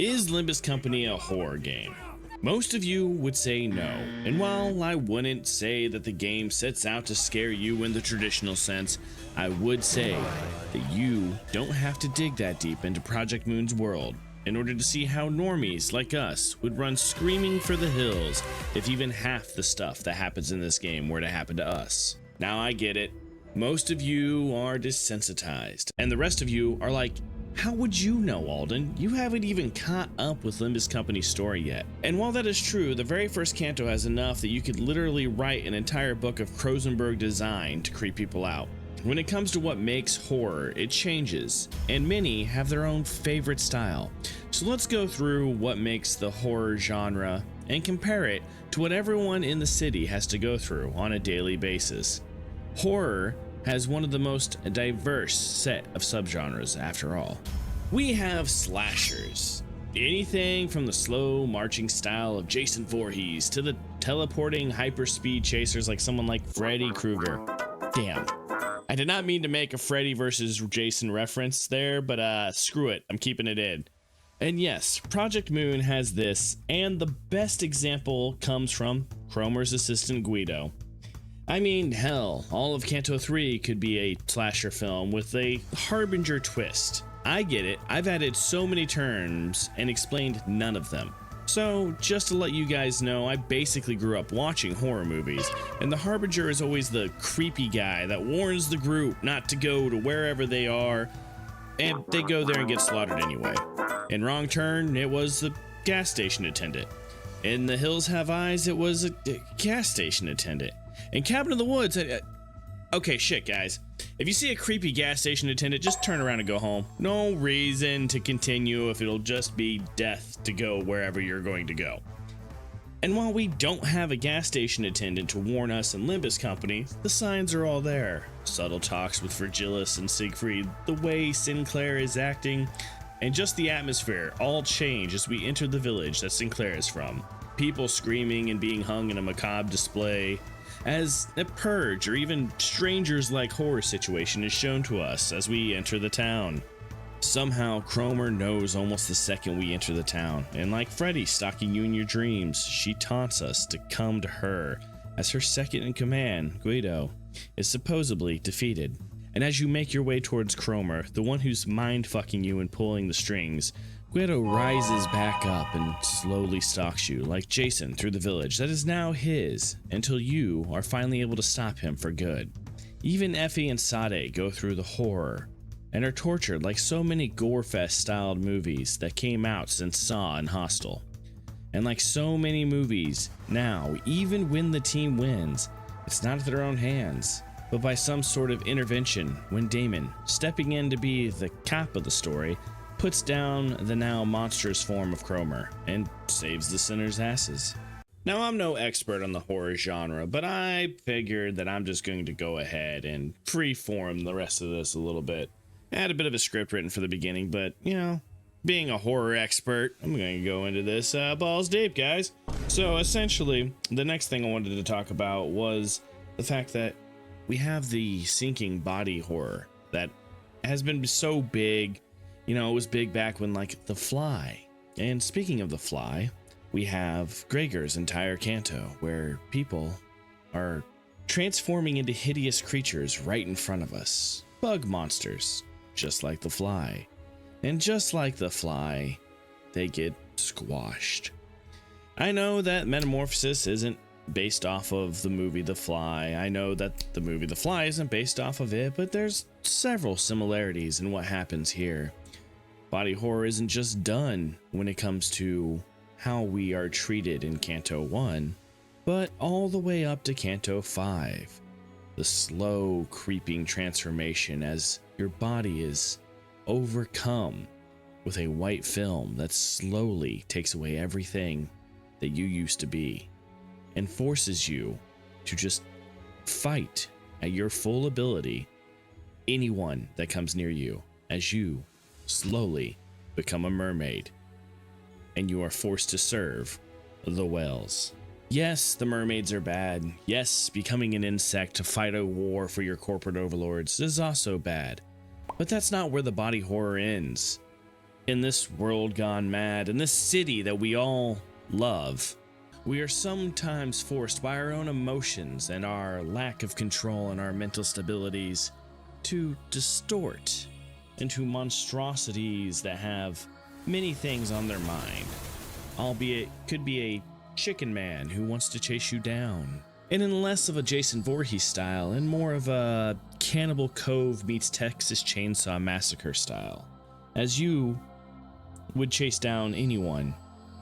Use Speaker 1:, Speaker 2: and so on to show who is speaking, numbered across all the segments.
Speaker 1: Is Limbus Company a horror game? Most of you would say no, and while I wouldn't say that the game sets out to scare you in the traditional sense, I would say that you don't have to dig that deep into Project Moon's world in order to see how normies like us would run screaming for the hills if even half the stuff that happens in this game were to happen to us. Now I get it, most of you are desensitized, and the rest of you are like, how would you know, Alden? You haven't even caught up with Limbus Company's story yet. And while that is true, the very first canto has enough that you could literally write an entire book of Krosenberg design to creep people out. When it comes to what makes horror, it changes, and many have their own favorite style. So let's go through what makes the horror genre and compare it to what everyone in the city has to go through on a daily basis. Horror has one of the most diverse set of subgenres after all. We have slashers. Anything from the slow marching style of Jason Voorhees to the teleporting hyperspeed chasers like someone like Freddy Krueger. Damn. I did not mean to make a Freddy versus Jason reference there, but screw it, I'm keeping it in. And yes, Project Moon has this, and the best example comes from Cromer's assistant Guido. I mean, hell, all of Canto 3 could be a slasher film with a harbinger twist. I get it, I've added so many terms and explained none of them. So, just to let you guys know, I basically grew up watching horror movies, and the harbinger is always the creepy guy that warns the group not to go to wherever they are, and they go there and get slaughtered anyway. In Wrong Turn, it was the gas station attendant. In The Hills Have Eyes, it was a gas station attendant. In Cabin in the Woods, okay, shit, guys. If you see a creepy gas station attendant, just turn around and go home. No reason to continue if it'll just be death to go wherever you're going to go. And while we don't have a gas station attendant to warn us in Limbus Company, the signs are all there. Subtle talks with Virgilis and Siegfried, the way Sinclair is acting, and just the atmosphere all change as we enter the village that Sinclair is from. People screaming and being hung in a macabre display, as a purge or even strangers like horror situation is shown to us as we enter the town. Somehow Cromer knows almost the second we enter the town, and like Freddy stalking you in your dreams, she taunts us to come to her as her second in command, Guido, is supposedly defeated. And as you make your way towards Cromer, the one who's mind fucking you and pulling the strings, Guido rises back up and slowly stalks you like Jason through the village that is now his until you are finally able to stop him for good. Even Effie and Sade go through the horror and are tortured like so many gore-fest styled movies that came out since Saw and Hostel. And like so many movies, now even when the team wins, it's not at their own hands, but by some sort of intervention when Damon, stepping in to be the cop of the story, puts down the now monstrous form of Cromer and saves the sinner's asses. Now, I'm no expert on the horror genre, but I figured that I'm just going to go ahead and freeform the rest of this a little bit. I had a bit of a script written for the beginning, but, you know, being a horror expert, I'm going to go into this balls deep, guys. So, essentially, the next thing I wanted to talk about was the fact that we have the sinking body horror that has been so big. You know, it was big back when, like, The Fly. And speaking of The Fly, we have Gregor's entire canto, where people are transforming into hideous creatures right in front of us. Bug monsters, just like The Fly. And just like The Fly, they get squashed. I know that Metamorphosis isn't based off of the movie The Fly. I know that the movie The Fly isn't based off of it, but there's several similarities in what happens here. Body horror isn't just done when it comes to how we are treated in Canto 1, but all the way up to Canto 5. The slow, creeping transformation as your body is overcome with a white film that slowly takes away everything that you used to be and forces you to just fight at your full ability anyone that comes near you as you slowly become a mermaid and you are forced to serve the whales. Yes, the mermaids are bad. Yes, becoming an insect to fight a war for your corporate overlords is also bad. But that's not where the body horror ends. In this world gone mad, in this city that we all love, we are sometimes forced by our own emotions and our lack of control and our mental stabilities to distort into monstrosities that have many things on their mind, albeit could be a chicken man who wants to chase you down, and in less of a Jason Voorhees style and more of a Cannibal Cove meets Texas Chainsaw Massacre style, as you would chase down anyone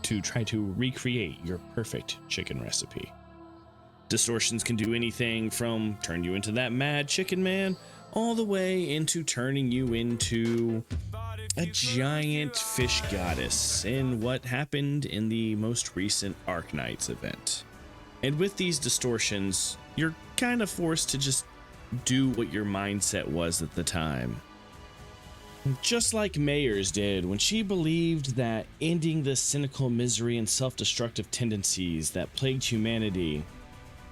Speaker 1: to try to recreate your perfect chicken recipe. Distortions can do anything from turn you into that mad chicken man all the way into turning you into a giant fish goddess in what happened in the most recent Arknights event. And with these distortions, you're kind of forced to just do what your mindset was at the time. Just like Mayers did when she believed that ending the cynical misery and self-destructive tendencies that plagued humanity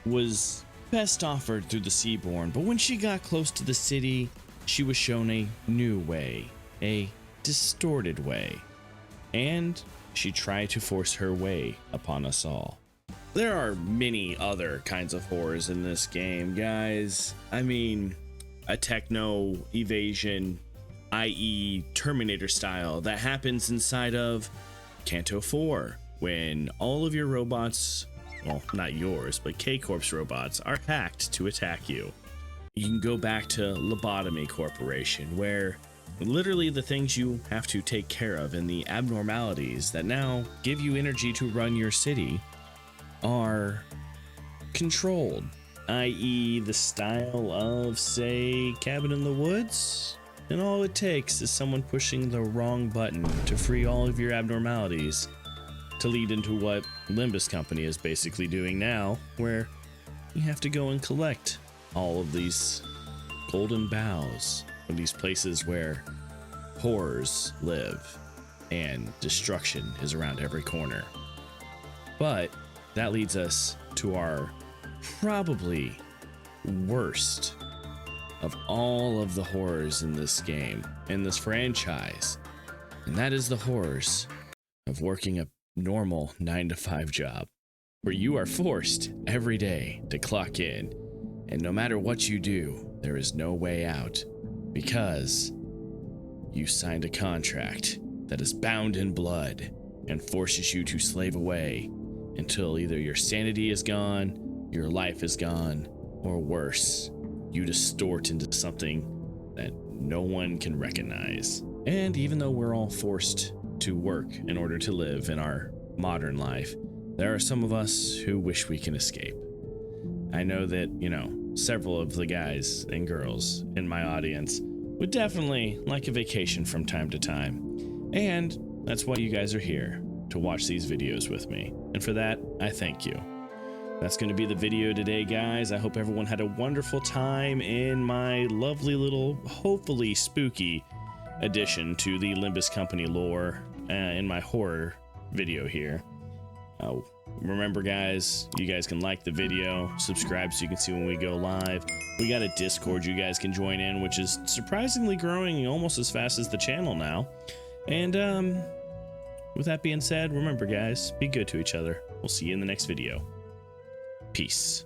Speaker 1: was best offered through the Seaborn, but when she got close to the city, she was shown a new way, a distorted way, and she tried to force her way upon us all. There are many other kinds of horrors in this game, guys. I mean, a techno evasion, i.e. Terminator style, that happens inside of Canto 4 when all of your robots, well, not yours, but K-Corp's robots, are hacked to attack you. You can go back to Lobotomy Corporation, where literally the things you have to take care of and the abnormalities that now give you energy to run your city are controlled, i.e. the style of, say, Cabin in the Woods. And all it takes is someone pushing the wrong button to free all of your abnormalities to lead into what Limbus Company is basically doing now, where you have to go and collect all of these golden boughs of these places where horrors live and destruction is around every corner. But that leads us to our probably worst of all of the horrors in this game, in this franchise, and that is the horrors of working a normal 9-to-5 job, where you are forced every day to clock in, and no matter what you do, there is no way out, because you signed a contract that is bound in blood and forces you to slave away until either your sanity is gone, your life is gone, or worse, you distort into something that no one can recognize. And even though we're all forced to work in order to live in our modern life, there are some of us who wish we can escape. I know that, several of the guys and girls in my audience would definitely like a vacation from time to time. And that's why you guys are here, to watch these videos with me. And for that, I thank you. That's going to be the video today, guys. I hope everyone had a wonderful time in my lovely little, hopefully spooky addition to the Limbus Company lore in my horror video here. Remember, guys, you guys can like the video, subscribe so you can see when we go live. We got a Discord you guys can join in, which is surprisingly growing almost as fast as the channel now. And with that being said, remember, guys, be good to each other. We'll see you in the next video. Peace.